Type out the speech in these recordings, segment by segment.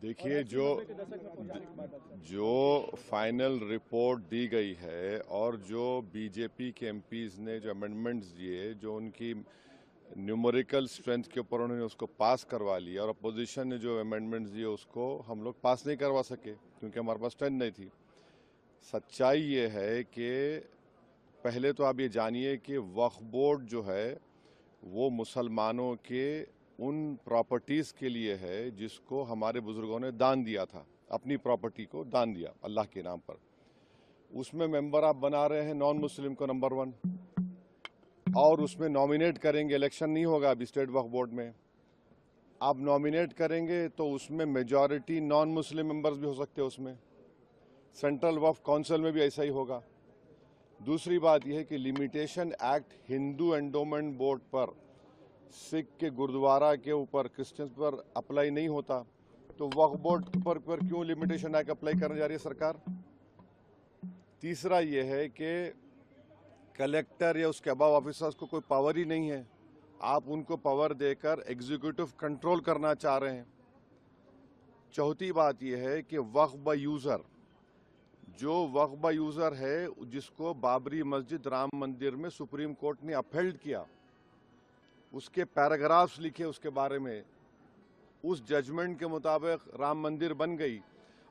देखिए जो final report दी गई है और जो बीजेपी के एमपीज ने जो अमेंडमेंट्स दिए, जो उनकी न्यूमेरिकल स्ट्रेंथ के ऊपर उन्होंने उसको पास करवा लिया, और अपोजिशन ने जो अमेंडमेंट्स दिए उसको हम लोग पास नहीं करवा सके क्योंकि हमारे पास स्ट्रेंथ नहीं थी। सच्चाई ये है कि पहले तो आप ये जानिए कि वक्फ बोर्ड जो है वो मुसलमानों के उन प्रॉपर्टीज़ के लिए है जिसको हमारे बुजुर्गों ने दान दिया था, अपनी प्रॉपर्टी को दान दिया अल्लाह के नाम पर। उसमें मेंबर आप बना रहे हैं नॉन मुस्लिम को नंबर 1, और उसमें नॉमिनेट करेंगे, इलेक्शन नहीं होगा अभी स्टेट वक्फ बोर्ड में। आप नॉमिनेट करेंगे तो उसमें मेजॉरिटी नॉन मुस्लिम मेंबर्स भी हो सकते हैं उसमें। सेंट्रल वक्फ काउंसिल में भी ऐसा ही होगा। दूसरी बात यह है कि limitation act Hindu endowment board पर, सिख के गुरुद्वारा के ऊपर, क्रिश्चियंस पर अप्लाई नहीं होता, तो वक्फ बोर्ड पर क्यों लिमिटेशन एक्ट अप्लाई करने जा रही है सरकार? तीसरा यह है कि कलेक्टर या उसके अबाव ऑफिसर्स को कोई पावर ही नहीं है, आप उनको पावर देकर एग्जीक्यूटिव कंट्रोल करना चाह रहे हैं। चौथी बात यह है कि वक्फ बाय यूजर, जो वक्फ बाय यूजर है जिसको बाबरी मस्जिद, राम मंदिर में सुप्रीम कोर्ट ने अपहेल्ड किया, उसके पैराग्राफ्स लिखे उसके बारे में, उस जजमेंट के मुताबिक राम मंदिर बन गई,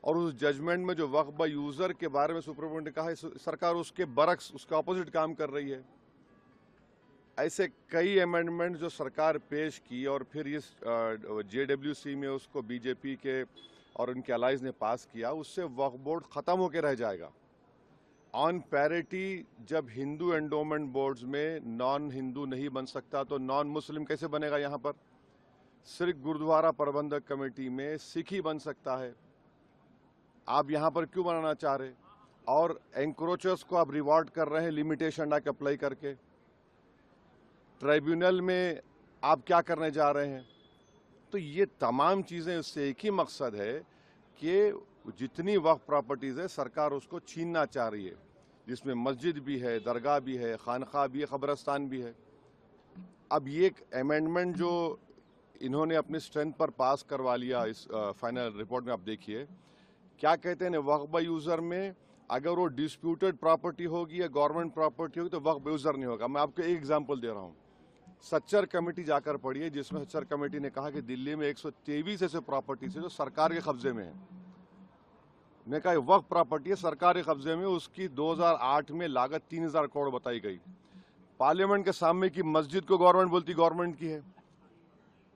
और उस जजमेंट में जो वक्फ बाय यूजर के बारे में सुप्रीम कोर्ट ने कहा है, सरकार उसके बरक्स, उसके ऑपोजिट काम कर रही है। ऐसे कई अमेंडमेंट जो सरकार पेश की और फिर इस जेडब्ल्यूसी में उसको बीजेपी के और उनके अलाइज ने पास किया, उससे वक्फ बोर्ड खत्म होकर रह जाएगा। ऑन पैरिटी, जब हिंदू एंडोमेंट बोर्ड्स में नॉन हिंदू नहीं बन सकता तो नॉन मुस्लिम कैसे बनेगा? यहाँ पर सिर्फ गुरुद्वारा प्रबंधक कमेटी में सिख ही बन सकता है। आप यहाँ पर क्यों बनाना चाह रहे? और एंक्रोचर्स को आप रिवॉर्ड कर रहे हैं लिमिटेशन एक्ट अप्लाई करके। ट्राइब्यूनल में आप क्या करने जा रहे हैं? तो ये तमाम चीज़ें, उससे एक ही मकसद है कि जितनी वक्फ प्रॉपर्टीज़ है सरकार उसको छीनना चाह रही है, जिसमें मस्जिद भी है, दरगाह भी है, खानखा भी है, कब्रस्तान भी है। अब ये एक अमेंडमेंट जो इन्होंने अपनी स्ट्रेंथ पर पास करवा लिया, इस फाइनल रिपोर्ट में आप देखिए क्या कहते हैं, वक्फ बाय यूजर में अगर वो डिस्प्यूटेड प्रॉपर्टी होगी या गवर्नमेंट प्रॉपर्टी होगी तो वक्फ बाय यूजर नहीं होगा। मैं आपको एक एग्जांपल दे रहा हूँ, सच्चर कमेटी जाकर पढ़िए, जिसमें सच्चर कमेटी ने कहा कि दिल्ली में 123 ऐसे प्रॉपर्टीज है जो सरकार के कब्जे में है। ने कहा वक्फ प्रॉपर्टी है, सरकार के कब्जे में, उसकी 2008 में लागत 3000 करोड़ बताई गई। पार्लियामेंट के सामने की मस्जिद को गवर्नमेंट बोलती गवर्नमेंट की है।